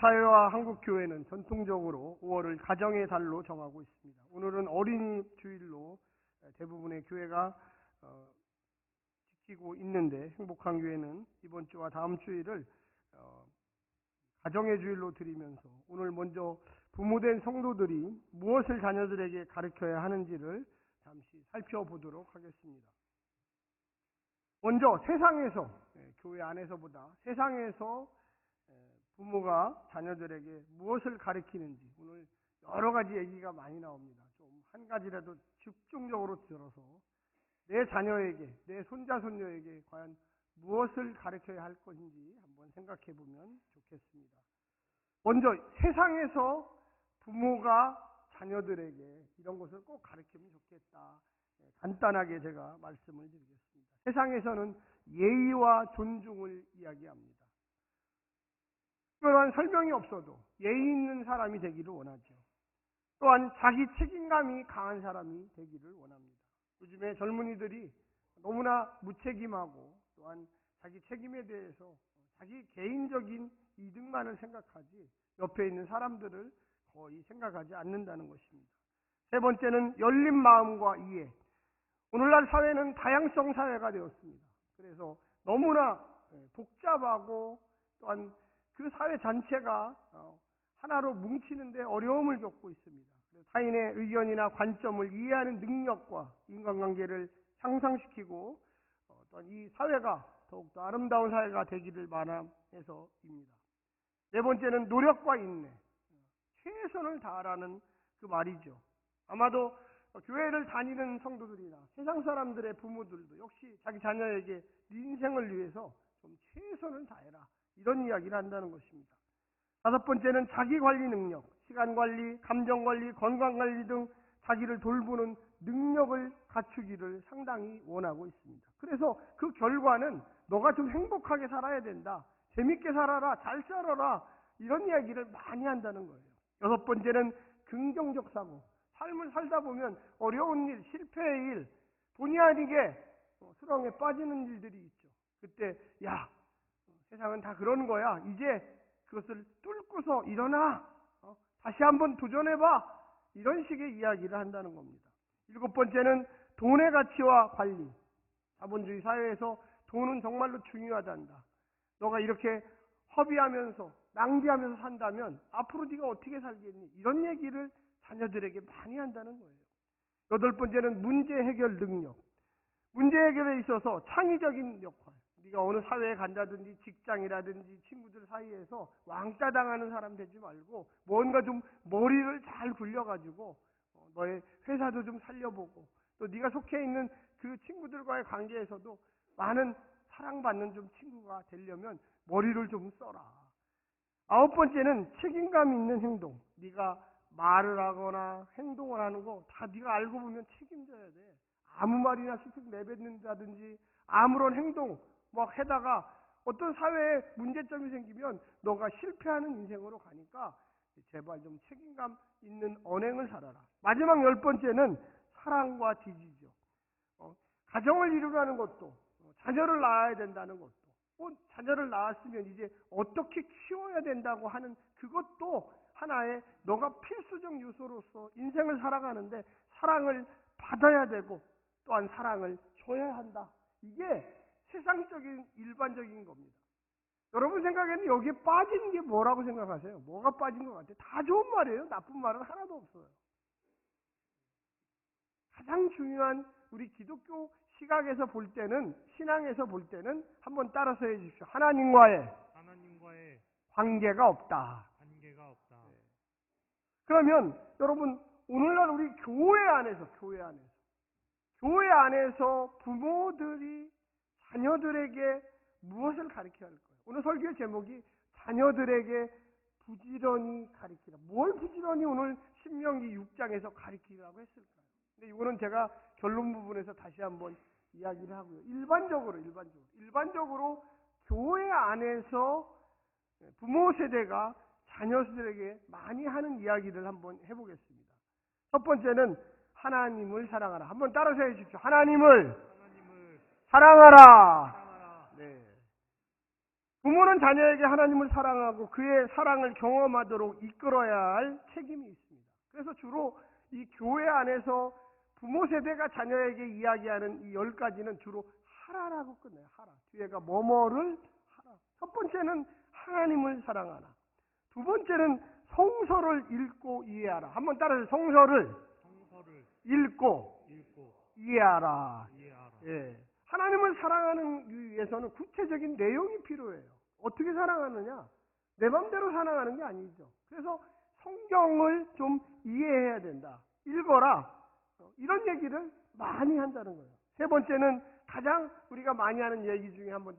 사회와 한국교회는 전통적으로 5월을 가정의 달로 정하고 있습니다. 오늘은 어린이 주일로 대부분의 교회가 지키고 있는데, 행복한 교회는 이번 주와 다음 주일을 가정의 주일로 드리면서 오늘 먼저 부모된 성도들이 무엇을 자녀들에게 가르쳐야 하는지를 잠시 살펴보도록 하겠습니다. 먼저 세상에서, 교회 안에서보다 세상에서 부모가 자녀들에게 무엇을 가르치는지, 오늘 여러 가지 얘기가 많이 나옵니다. 좀 한 가지라도 집중적으로 들어서 내 자녀에게, 내 손자 손녀에게 과연 무엇을 가르쳐야 할 것인지 한번 생각해 보면 좋겠습니다. 먼저 세상에서 부모가 자녀들에게 이런 것을 꼭 가르치면 좋겠다, 간단하게 제가 말씀을 드리겠습니다. 세상에서는 예의와 존중을 이야기합니다. 특별한 설명이 없어도 예의 있는 사람이 되기를 원하죠. 또한 자기 책임감이 강한 사람이 되기를 원합니다. 요즘에 젊은이들이 너무나 무책임하고 또한 자기 책임에 대해서 자기 개인적인 이득만을 생각하지 옆에 있는 사람들을 거의 생각하지 않는다는 것입니다. 세 번째는 열린 마음과 이해. 오늘날 사회는 다양성 사회가 되었습니다. 그래서 너무나 복잡하고 또한 그 사회 전체가 하나로 뭉치는데 어려움을 겪고 있습니다. 타인의 의견이나 관점을 이해하는 능력과 인간관계를 향상시키고 또한 이 사회가 더욱더 아름다운 사회가 되기를 바라면서입니다. 네 번째는 노력과 인내, 최선을 다하라는 그 말이죠. 아마도 교회를 다니는 성도들이나 세상 사람들의 부모들도 역시 자기 자녀에게 네 인생을 위해서 좀 최선을 다해라, 이런 이야기를 한다는 것입니다. 다섯 번째는 자기관리 능력, 시간관리, 감정관리, 건강관리 등 자기를 돌보는 능력을 갖추기를 상당히 원하고 있습니다. 그래서 그 결과는 너가 좀 행복하게 살아야 된다, 재밌게 살아라, 잘 살아라, 이런 이야기를 많이 한다는 거예요. 여섯 번째는 긍정적 사고, 삶을 살다 보면 어려운 일, 실패의 일, 본의 아니게 수렁에 빠지는 일들이 있죠. 그때 세상은 다 그런 거야, 이제 그것을 뚫고서 일어나, 다시 한번 도전해봐, 이런 식의 이야기를 한다는 겁니다. 일곱 번째는 돈의 가치와 관리. 자본주의 사회에서 돈은 정말로 중요하단다. 너가 이렇게 허비하면서 낭비하면서 산다면 앞으로 네가 어떻게 살겠니? 이런 얘기를 자녀들에게 많이 한다는 거예요. 여덟 번째는 문제 해결 능력. 문제 해결에 있어서 창의적인 역할. 네가 어느 사회에 간다든지 직장이라든지 친구들 사이에서 왕따 당하는 사람 되지 말고 뭔가 좀 머리를 잘 굴려가지고 너의 회사도 좀 살려보고, 또 네가 속해 있는 그 친구들과의 관계에서도 많은 사랑받는 좀 친구가 되려면 머리를 좀 써라. 아홉 번째는 책임감 있는 행동. 네가 말을 하거나 행동을 하는 거 다 네가 알고 보면 책임져야 돼. 아무 말이나 씩씩 내뱉는다든지 아무런 행동 막 해다가 어떤 사회에 문제점이 생기면 너가 실패하는 인생으로 가니까 제발 좀 책임감 있는 언행을 살아라. 마지막 열 번째는 사랑과 지지죠. 가정을 이루라는 것도, 자녀를 낳아야 된다는 것도, 자녀를 낳았으면 이제 어떻게 키워야 된다고 하는 그것도 하나의 너가 필수적 요소로서 인생을 살아가는데 사랑을 받아야 되고 또한 사랑을 줘야 한다. 이게 세상적인 일반적인 겁니다. 여러분 생각에는 여기에 빠진 게 뭐라고 생각하세요? 뭐가 빠진 것 같아요? 다 좋은 말이에요. 나쁜 말은 하나도 없어요. 가장 중요한 우리 기독교 시각에서 볼 때는, 신앙에서 볼 때는 한번 따라서 해주십시오. 하나님과의 관계가 없다. 그러면 여러분, 오늘날 우리 교회 안에서 부모들이 자녀들에게 무엇을 가르쳐야 할까요? 오늘 설교의 제목이 자녀들에게 부지런히 가르치라. 뭘 부지런히 오늘 신명기 6장에서 가르치라고 했을까요? 근데 이거는 제가 결론 부분에서 다시 한번 이야기를 하고요. 일반적으로 교회 안에서 부모 세대가 자녀 세대에게 많이 하는 이야기를 한번 해보겠습니다. 첫 번째는 하나님을 사랑하라. 한번 따라서 해주십시오. 하나님을 사랑하라. 네. 부모는 자녀에게 하나님을 사랑하고 그의 사랑을 경험하도록 이끌어야 할 책임이 있습니다. 그래서 주로 이 교회 안에서 부모 세대가 자녀에게 이야기하는 이 10가지는 주로 하라라고 끝내요. 하라. 뒤에가 뭐뭐를 하라. 첫 번째는 하나님을 사랑하라. 두 번째는 성서를 읽고 이해하라. 한번 따라서 성서를 읽고 이해하라. 예. 하나님을 사랑하는 위해서는 구체적인 내용이 필요해요. 어떻게 사랑하느냐? 내 마음대로 사랑하는 게 아니죠. 그래서 성경을 좀 이해해야 된다. 읽어라. 이런 얘기를 많이 한다는 거예요. 세 번째는 가장 우리가 많이 하는 얘기 중에 한번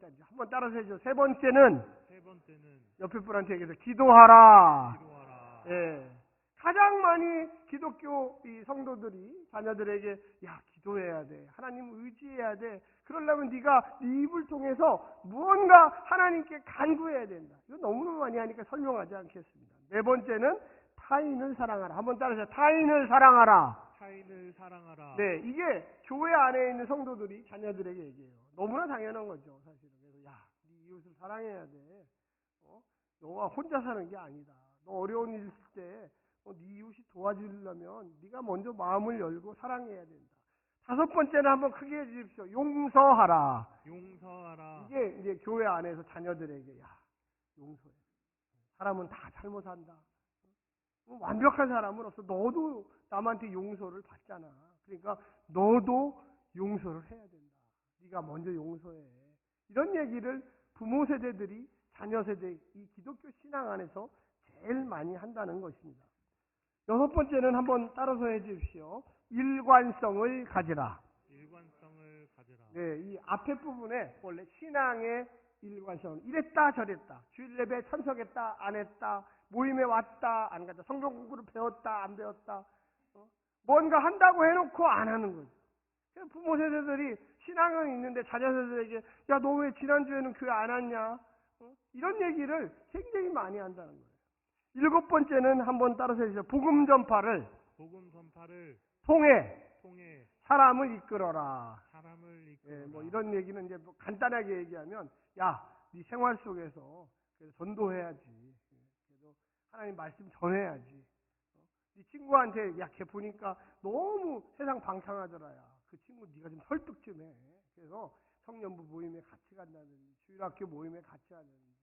따라서 해줘. 세 번째는 옆에 분한테 얘기해서 기도하라. 예. 가장 많이 기독교 이 성도들이 자녀들에게 야 기도해야 돼. 하나님 의지해야 돼. 그러려면 네가 네 입을 통해서 무언가 하나님께 간구해야 된다. 이거 너무너무 많이 하니까 설명하지 않겠습니다. 네 번째는 타인을 사랑하라. 한번 따라서 타인을 사랑하라. 네, 이게 교회 안에 있는 성도들이 자녀들에게 얘기해요. 너무나 당연한 거죠, 사실은. 그래서 야, 네 이웃을 사랑해야 돼. 너가 혼자 사는 게 아니다. 너 어려운 일 있을 때 네 이웃이 도와주려면 네가 먼저 마음을 열고 사랑해야 된다. 다섯 번째는 한번 크게 해주십시오. 용서하라. 이게 이제 교회 안에서 자녀들에게 야, 용서해. 사람은 다 잘못한다. 완벽한 사람은 없어. 너도 남한테 용서를 받잖아. 그러니까 너도 용서를 해야 된다. 네가 먼저 용서해. 이런 얘기를 부모 세대들이 자녀 세대, 이 기독교 신앙 안에서 제일 많이 한다는 것입니다. 여섯 번째는 한번 따라서 해 주십시오. 일관성을 가지라. 네, 이 앞에 부분에 원래 신앙의 일관성. 이랬다 저랬다. 주일 예배 참석했다 안 했다. 모임에 왔다 안 갔다. 성경 공부를 배웠다 안 배웠다. 뭔가 한다고 해놓고 안 하는 거죠. 부모 세대들이 신앙은 있는데 자녀 세대에게 야 너 왜 지난주에는 교회 안 왔냐? 이런 얘기를 굉장히 많이 한다는 거예요. 일곱 번째는 한번 따라서 해주세요. 복음 전파를 통해 사람을 이끌어라. 예, 뭐 이런 얘기는 이제 뭐 간단하게 얘기하면 야, 네 생활 속에서 그래서 전도해야지. 그래서 하나님 말씀 전해야지. 네 친구한테 야, 걔 보니까 너무 세상 방탕하더라야. 그 친구 네가 좀 설득 좀 해. 그래서 청년부 모임에 같이 간다든지 주일학교 모임에 같이 하든지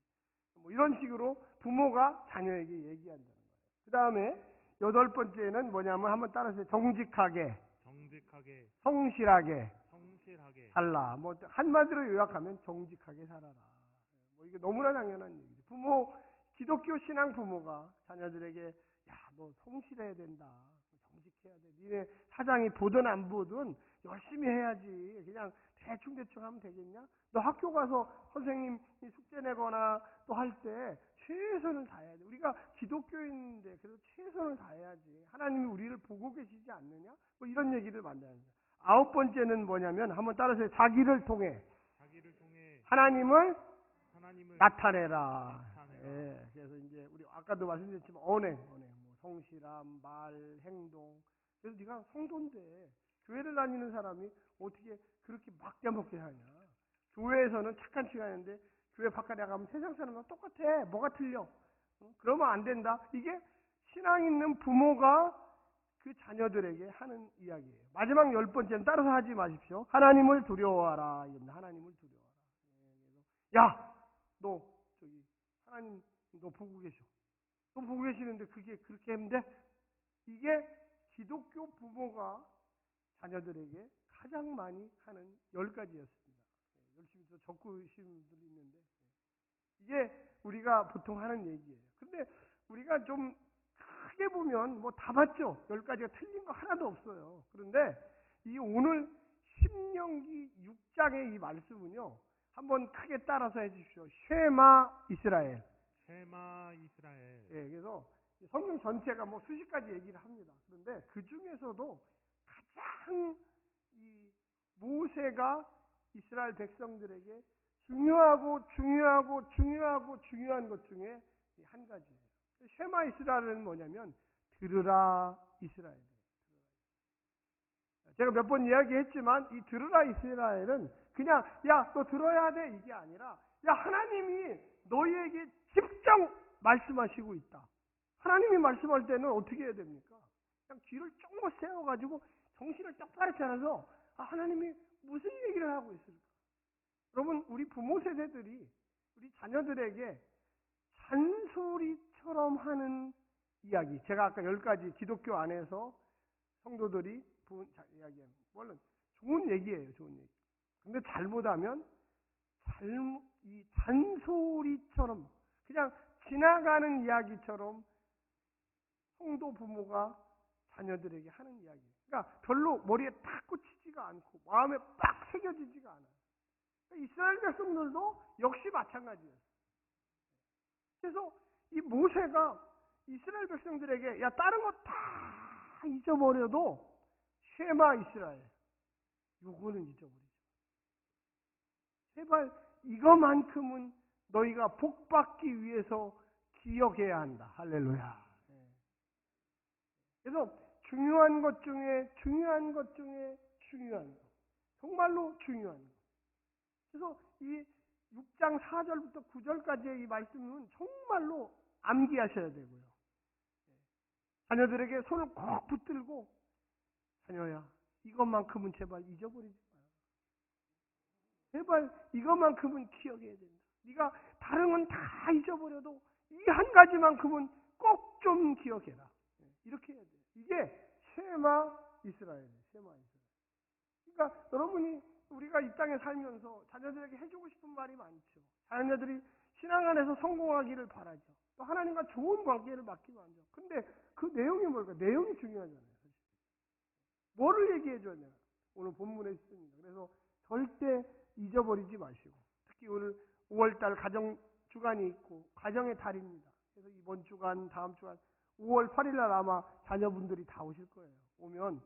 뭐 이런 식으로 부모가 자녀에게 얘기한다는 거예요. 그 다음에 여덟 번째는 뭐냐면 한번 따라서 정직하게, 성실하게 살라. 뭐 한마디로 요약하면 정직하게 살아라. 뭐 이게 너무나 당연한 얘기죠. 부모, 기독교 신앙 부모가 자녀들에게 야, 너 성실해야 된다. 정직해야 돼. 니네 사장이 보든 안 보든 열심히 해야지. 그냥 대충 하면 되겠냐? 너 학교 가서 선생님이 숙제 내거나 또 할 때 최선을 다해야 돼. 우리가 기독교인인데 그래도 최선을 다해야지. 하나님이 우리를 보고 계시지 않느냐? 뭐 이런 얘기를 만나는 거예요. 아홉 번째는 뭐냐면 한번 따라서 자기를 통해 하나님을 나타내라. 예, 그래서 이제 우리 아까도 말씀드렸지만 언행, 뭐 성실함, 말, 행동. 그래서 네가 성도인데 교회를 다니는 사람이 어떻게 그렇게 막대먹게 하냐? 교회에서는 착한 척하는데 교회 바깥에 나가면 세상 사람과 똑같아. 뭐가 틀려? 그러면 안 된다. 이게 신앙 있는 부모가 그 자녀들에게 하는 이야기예요. 마지막 열 번째는 따라서 하지 마십시오. 하나님을 두려워하라. 이겁니다. 하나님을 두려워하라. 야, 너 저기 하나님 너 보고 계셔. 너 보고 계시는데 그게 그렇게 했는데 이게 기독교 부모가 자녀들에게 가장 많이 하는 10가지였습니다. 열심히 또 적으시는 분들이 있는데 이게 우리가 보통 하는 얘기예요. 근데 우리가 좀 크게 보면 뭐 다 맞죠. 10가지가 틀린 거 하나도 없어요. 그런데 이 오늘 신명기 6장의 이 말씀은요. 한번 크게 따라서 해주십시오. 쉐마 이스라엘. 예, 그래서 성경 전체가 뭐 수십 가지 얘기를 합니다. 그런데 그 중에서도 가장 이 모세가 이스라엘 백성들에게 중요한 것 중에 한 가지예요. 쉐마 이스라엘은 뭐냐면 들으라 이스라엘. 제가 몇 번 이야기했지만 이 들으라 이스라엘은 그냥 야 너 들어야 돼 이게 아니라 야, 하나님이 너희에게 직접 말씀하시고 있다. 하나님이 말씀할 때는 어떻게 해야 됩니까? 그냥 귀를 쫑긋 세워가지고 정신을 똑바로 차려서 하나님이 무슨 얘기를 하고 있을까? 여러분, 우리 부모 세대들이 우리 자녀들에게 잔소리처럼 하는 이야기, 제가 아까 10가지 기독교 안에서 성도들이 이야기하는, 물론 좋은 얘기예요, 좋은 얘기. 근데 잘못하면 이 잔소리처럼 그냥 지나가는 이야기처럼 성도 부모가 자녀들에게 하는 이야기. 그러니까 별로 머리에 딱 꽂히지가 않고 마음에 빡 새겨지지가 않아요. 이스라엘 백성들도 역시 마찬가지예요. 그래서 이 모세가 이스라엘 백성들에게 야, 다른 거 다 잊어버려도 쉐마 이스라엘, 요거는 잊어버리지. 제발 이거만큼은 너희가 복받기 위해서 기억해야 한다. 할렐루야. 그래서 중요한 것 중에 중요한 것. 정말로 중요한 것. 그래서 이 6장 4절부터 9절까지의 이 말씀은 정말로 암기하셔야 되고요. 자녀들에게 손을 꼭 붙들고, 자녀야, 이것만큼은 제발 잊어버리지 마라. 제발 이것만큼은 기억해야 된다. 네가 다른 건 다 잊어버려도 이 한 가지만큼은 꼭 좀 기억해라. 이렇게 해야 돼요. 이게 쉐마 이스라엘이에요. 쉐마 이스라엘. 그러니까 여러분이 우리가 이 땅에 살면서 자녀들에게 해주고 싶은 말이 많죠. 자녀들이 신앙 안에서 성공하기를 바라죠. 또 하나님과 좋은 관계를 맺기 바라죠. 근데 그 내용이 뭘까? 내용이 중요하잖아요. 사실. 뭐를 얘기해줘야 되나? 오늘 본문에 있습니다. 그래서 절대 잊어버리지 마시고, 특히 오늘 5월달 가정 주간이 있고 가정의 달입니다. 그래서 이번 주간, 다음 주간 5월 8일 날 아마 자녀분들이 다 오실 거예요. 오면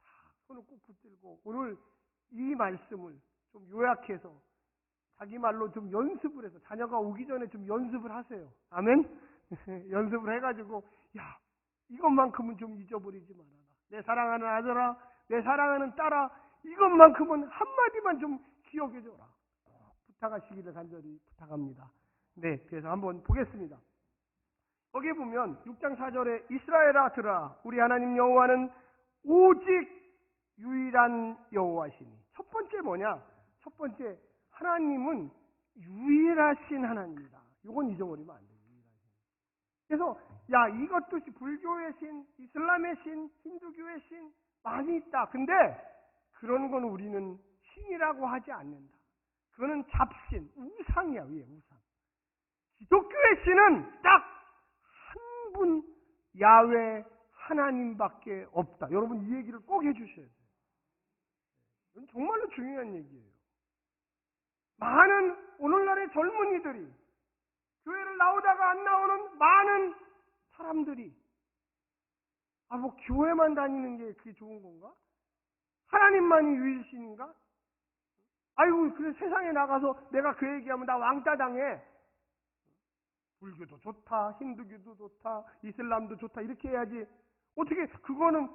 다 손을 꼭 붙들고 오늘 이 말씀을 좀 요약해서 자기 말로 좀 연습을 해서, 자녀가 오기 전에 좀 연습을 하세요. 아멘? 연습을 해가지고, 야, 이것만큼은 좀 잊어버리지 말아라. 내 사랑하는 아들아, 내 사랑하는 딸아, 이것만큼은 한마디만 좀 기억해줘라. 부탁하시기를 간절히 부탁합니다. 네, 그래서 한번 보겠습니다. 거기에 보면 6장 4절에 이스라엘아 들으라, 우리 하나님 여호와는 오직 유일한 여호와시니. 첫 번째 뭐냐? 첫 번째, 하나님은 유일하신 하나님이다. 이건 잊어버리면 안 돼요. 그래서 야, 이것도 불교의 신, 이슬람의 신, 힌두교의 신 많이 있다. 근데 그런 건 우리는 신이라고 하지 않는다. 그거는 잡신, 우상이야. 왜? 우상. 기독교의 신은 딱 한 분, 야훼 하나님밖에 없다. 여러분 이 얘기를 꼭 해주셔야 돼요. 이건 정말로 중요한 얘기예요. 많은 오늘날의 젊은이들이, 교회를 나오다가 안 나오는 많은 사람들이, 뭐 교회만 다니는 게 그게 좋은 건가? 하나님만이 유일신인가? 아이고, 그래 세상에 나가서 내가 그 얘기하면 나 왕따 당해. 불교도 좋다, 힌두교도 좋다, 이슬람도 좋다 이렇게 해야지. 어떻게 그거는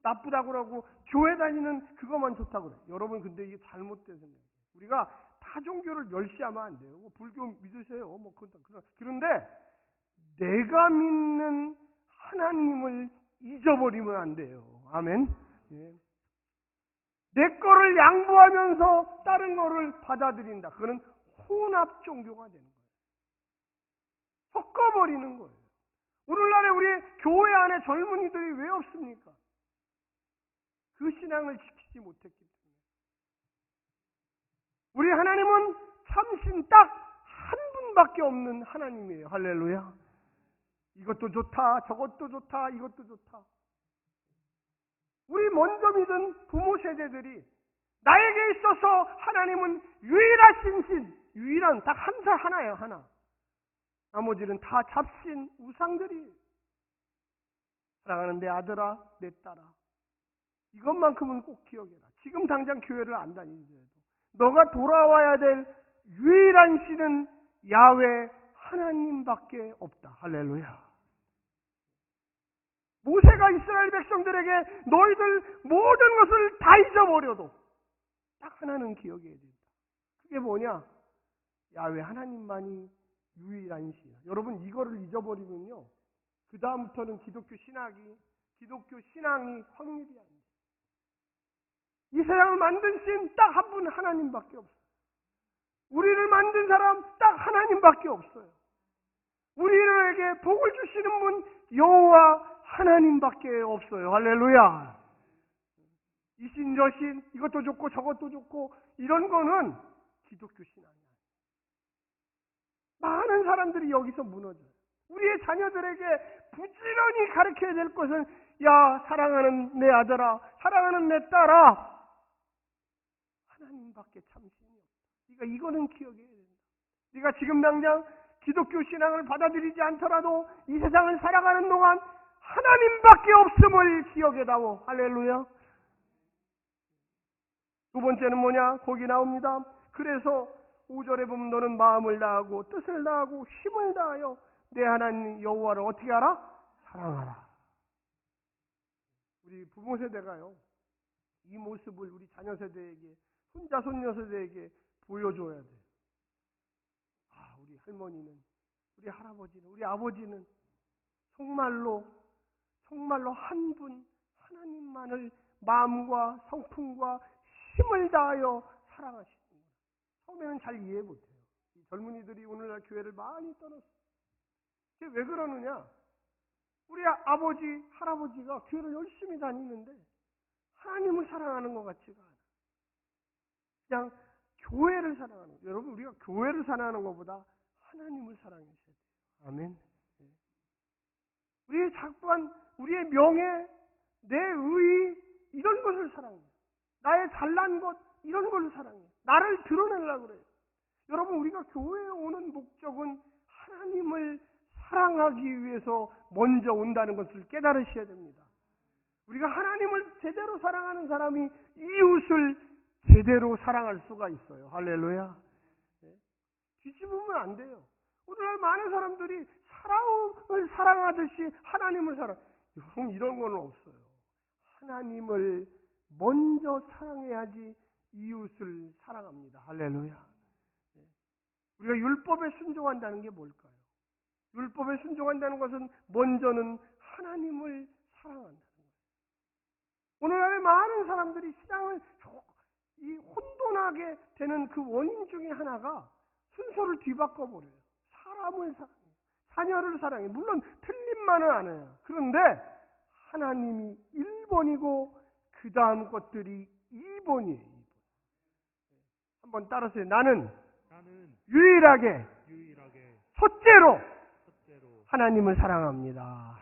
나쁘다고 그러고 교회 다니는 그것만 좋다고 그래. 여러분 근데 이게 잘못된 생각이에요. 우리가 타 종교를 멸시하면 안 돼요. 불교 믿으세요. 그런데 내가 믿는 하나님을 잊어버리면 안 돼요. 아멘. 예. 내 거를 양보하면서 다른 거를 받아들인다. 그거는 혼합 종교가 되는 거예요. 섞어버리는 거예요. 오늘날에 우리 교회 안에 젊은이들이 왜 없습니까? 그 신앙을 지키지 못했기 때문에. 우리 하나님은 참신 딱 한 분밖에 없는 하나님이에요. 할렐루야. 이것도 좋다, 저것도 좋다, 이것도 좋다. 우리 먼저 믿은 부모 세대들이 나에게 있어서 하나님은 유일하신 신, 유일한 딱 하나예요. 하나. 나머지는 다 잡신 우상들이. 사랑하는 내 아들아, 내 딸아, 이것만큼은 꼭 기억해라. 지금 당장 교회를 안 다니더라도 너가 돌아와야 될 유일한 신은 야훼 하나님밖에 없다. 할렐루야. 모세가 이스라엘 백성들에게 너희들 모든 것을 다 잊어버려도 딱 하나는 기억해야 된다. 그게 뭐냐? 야훼 하나님만이 유일한 신. 여러분 이거를 잊어버리면요, 그 다음부터는 기독교 신앙이 확립이 안 돼요. 이 세상을 만든 신 딱 한 분 하나님밖에 없어요. 우리를 만든 사람 딱 하나님밖에 없어요. 우리에게 복을 주시는 분 여호와 하나님밖에 없어요. 할렐루야. 이 신 저 신 이것도 좋고 저것도 좋고 이런 거는 기독교 신앙이 아니에요. 많은 사람들이 여기서 무너져요. 우리의 자녀들에게 부지런히 가르쳐야 될 것은, 야 사랑하는 내 아들아, 사랑하는 내 딸아, 하나님밖에 참 신이 없다. 네가 이거는 기억해야 된다. 네가 지금 당장 기독교 신앙을 받아들이지 않더라도 이 세상을 살아가는 동안 하나님밖에 없음을 기억해다오. 할렐루야. 두 번째는 뭐냐? 거기 나옵니다. 그래서 5절에 보면 너는 마음을 다하고 뜻을 다하고 힘을 다하여 내 하나님 여호와를 어떻게 하라? 사랑하라. 우리 부모 세대가요, 이 모습을 우리 자녀 세대에게, 손자 손녀 세대에게 보여줘야 돼요. 아, 우리 할머니는, 우리 할아버지는, 우리 아버지는 정말로 한 분 하나님만을 마음과 성품과 힘을 다하여 사랑하시는구나. 처음에는 잘 이해 못해요. 이 젊은이들이 오늘날 교회를 많이 떠났어요. 그게 왜 그러느냐? 우리 아버지, 할아버지가 교회를 열심히 다니는데 하나님을 사랑하는 것 같지가 않아. 그냥 교회를 사랑하는 거예요. 여러분, 우리가 교회를 사랑하는 것보다 하나님을 사랑하셔야 돼요. 아멘. 우리의 작관, 우리의 명예, 내 의, 이런 것을 사랑해요. 나의 잘난 것, 이런 것을 사랑해요. 나를 드러내려고 그래요. 여러분, 우리가 교회에 오는 목적은 하나님을 사랑하기 위해서 먼저 온다는 것을 깨달으셔야 됩니다. 우리가 하나님을 제대로 사랑하는 사람이 이웃을 제대로 사랑할 수가 있어요. 할렐루야. 뒤집으면 안 돼요. 오늘날 많은 사람들이 사람을 사랑하듯이 하나님을 사랑. 여러분, 이런 건 없어요. 하나님을 먼저 사랑해야지 이웃을 사랑합니다. 할렐루야. 우리가 율법에 순종한다는 게 뭘까요? 율법에 순종한다는 것은 먼저는 하나님을 사랑한다는 거예요. 오늘날에 많은 사람들이 신앙을 이 혼돈하게 되는 그 원인 중에 하나가 순서를 뒤바꿔버려요. 사람을 사랑해요. 자녀를 사랑해요. 물론 틀림만은 안 해요. 그런데 하나님이 1번이고 그 다음 것들이 2번이에요. 한번 따라서요. 나는 유일하게 첫째로 하나님을 사랑합니다.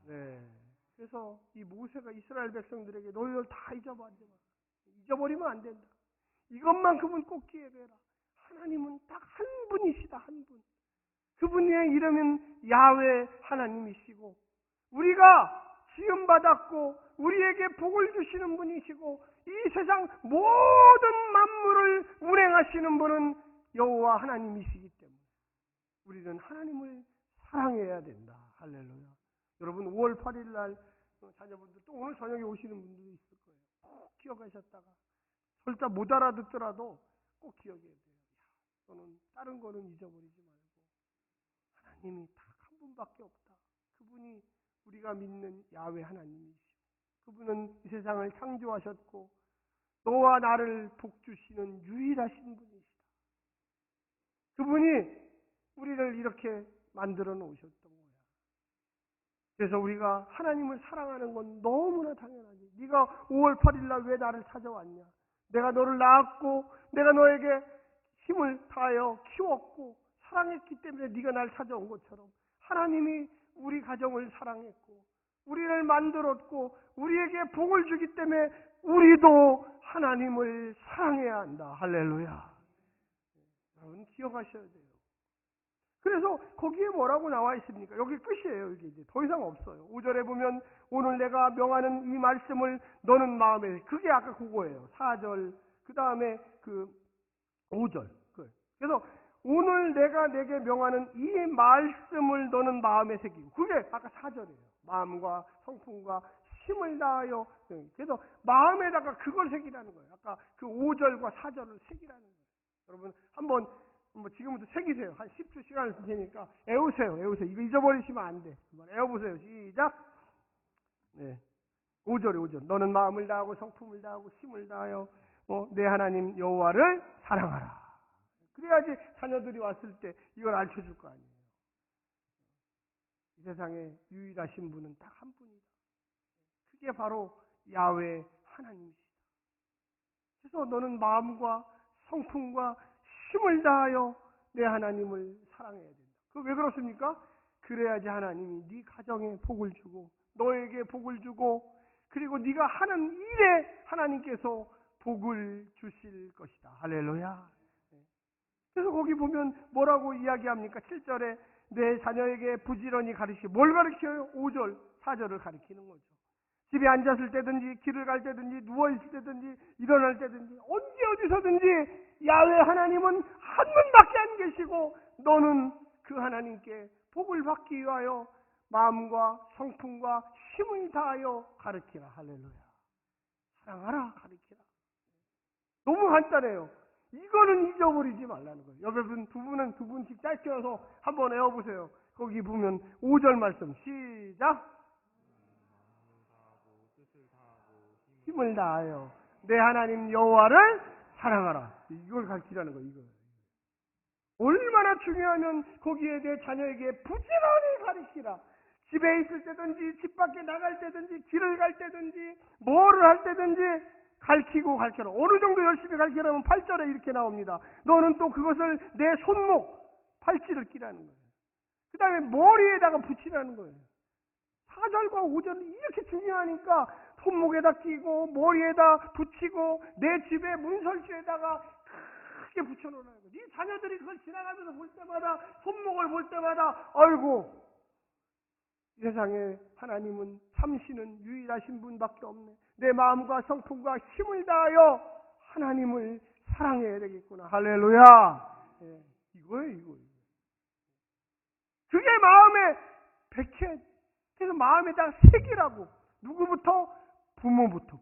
네. 그래서 이 모세가 이스라엘 백성들에게 너희들 다 잊어버리면 안 된다. 이것만큼은 꼭 기억해라. 하나님은 딱 한 분이시다. 한 분. 그분의 이름은 야훼 하나님이시고 우리가 지음받았고 우리에게 복을 주시는 분이시고 이 세상 모든 만물을 운행하시는 분은 여호와 하나님이시기 때문에 우리는 하나님을 사랑해야 된다. 할렐루야. 여러분, 5월 8일 날 자녀분들 또 오늘 저녁에 오시는 분들도 있을 거예요. 꼭 기억하셨다가 설사 못 알아듣더라도 꼭 기억해야 돼요. 또는 다른 거는 잊어버리지 말고 하나님이 딱 한 분밖에 없다. 그분이 우리가 믿는 야훼 하나님이시고 그분은 이 세상을 창조하셨고 너와 나를 복주시는 유일하신 분이시다. 그분이 우리를 이렇게 만들어 놓으셨던 거야. 그래서 우리가 하나님을 사랑하는 건 너무나 당연하지. 네가 5월 8일 날 왜 나를 찾아왔냐? 내가 너를 낳았고 내가 너에게 힘을 다하여 키웠고 사랑했기 때문에 네가 날 찾아온 것처럼 하나님이 우리 가정을 사랑했고 우리를 만들었고 우리에게 복을 주기 때문에 우리도 하나님을 사랑해야 한다. 할렐루야. 여러분 기억하셔야 돼요. 그래서 거기에 뭐라고 나와 있습니까? 여기 끝이에요. 여기 이제 더 이상 없어요. 5절에 보면 오늘 내가 명하는 이 말씀을 너는 마음에, 그게 아까 그거예요. 4절 그 다음에 그 5절. 그래서 오늘 내가 내게 명하는 이 말씀을 너는 마음에 새기고, 그게 아까 4절이에요. 마음과 성품과 힘을 다하여. 그래서 마음에다가 그걸 새기라는 거예요. 아까 그 5절과 4절을 새기라는 거예요. 여러분 한번 뭐 지금부터 새기세요. 한 10초 시간을 쓸 테니까 애우세요. 이거 잊어버리시면 안 돼. 한번 애워보세요. 시작. 네. 5절에 너는 마음을 다하고 성품을 다하고 힘을 다하여 내 하나님 여호와를 사랑하라. 그래야지 자녀들이 왔을 때 이걸 알려줄 거 아니에요. 이 세상에 유일하신 분은 딱 한 분이다. 그게 바로 야훼 하나님이시다. 그래서 너는 마음과 성품과 힘을 다하여 내 하나님을 사랑해야 된다. 그 왜 그렇습니까? 그래야지 하나님이 네 가정에 복을 주고 너에게 복을 주고 그리고 네가 하는 일에 하나님께서 복을 주실 것이다. 할렐루야. 그래서 거기 보면 뭐라고 이야기합니까? 7절에 내 자녀에게 부지런히 가르치고 뭘 가르쳐요? 5절, 4절을 가르치는 거죠. 집에 앉았을 때든지 길을 갈 때든지 누워있을 때든지 일어날 때든지 언제 어디서든지 야훼 하나님은 한 분밖에 안 계시고 너는 그 하나님께 복을 받기 위하여 마음과 성품과 힘을 다하여 가르치라. 할렐루야. 사랑하라. 가르치라. 너무 간단해요. 이거는 잊어버리지 말라는 거예요. 옆에 두 분씩 짧게 와서 한번 외워보세요. 거기 보면 5절 말씀 시작. 힘을 다하여 내 하나님 여호와를 사랑하라. 이걸 가르치라는 거예요. 이거. 얼마나 중요하면 거기에 내 자녀에게 부지런히 가르치라. 집에 있을 때든지 집 밖에 나갈 때든지 길을 갈 때든지 뭐를 할 때든지 가르쳐라. 어느 정도 열심히 가르치라면 8절에 이렇게 나옵니다. 너는 또 그것을 내 손목 팔찌를 끼라는 거예요. 그 다음에 머리에다가 붙이라는 거예요. 4절과 5절은 이렇게 중요하니까 손목에다 끼고 머리에다 붙이고 내 집에 문설주에다가 크게 붙여놓으라는 거예요. 이 자녀들이 그걸 지나가면서 볼 때마다 손목을 볼 때마다 아이고 이 세상에 하나님은 참신은 유일하신 분밖에 없네. 내 마음과 성품과 힘을 다하여 하나님을 사랑해야 되겠구나. 할렐루야. 예, 이거예요. 그게 마음에 백해. 그래서 마음에다 새기라고. 누구부터? 부모부터.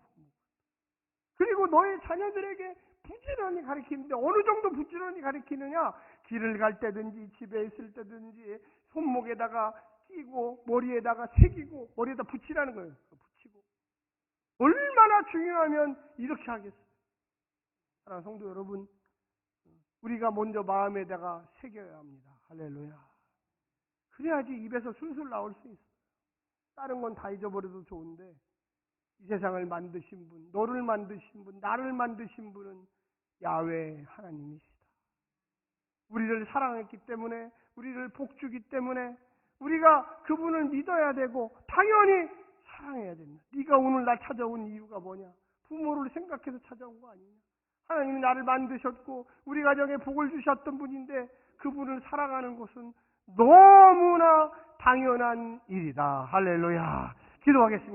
그리고 너의 자녀들에게 부지런히 가르치는데 어느 정도 부지런히 가르치느냐? 길을 갈 때든지 집에 있을 때든지 손목에다가 끼고 머리에다가 새기고 머리에다 붙이라는 거예요. 붙이고. 얼마나 중요하면 이렇게 하겠어요. 사랑하는 성도 여러분, 우리가 먼저 마음에다가 새겨야 합니다. 할렐루야. 그래야지 입에서 술술 나올 수 있어요. 다른 건 다 잊어버려도 좋은데 이 세상을 만드신 분, 너를 만드신 분, 나를 만드신 분은 야훼 하나님이시다. 우리를 사랑했기 때문에, 우리를 복주기 때문에 우리가 그분을 믿어야 되고 당연히 사랑해야 된다. 네가 오늘 날 찾아온 이유가 뭐냐? 부모를 생각해서 찾아온 거 아니냐? 하나님이 나를 만드셨고 우리 가정에 복을 주셨던 분인데 그분을 사랑하는 것은 너무나 당연한 일이다. 할렐루야. 기도하겠습니다.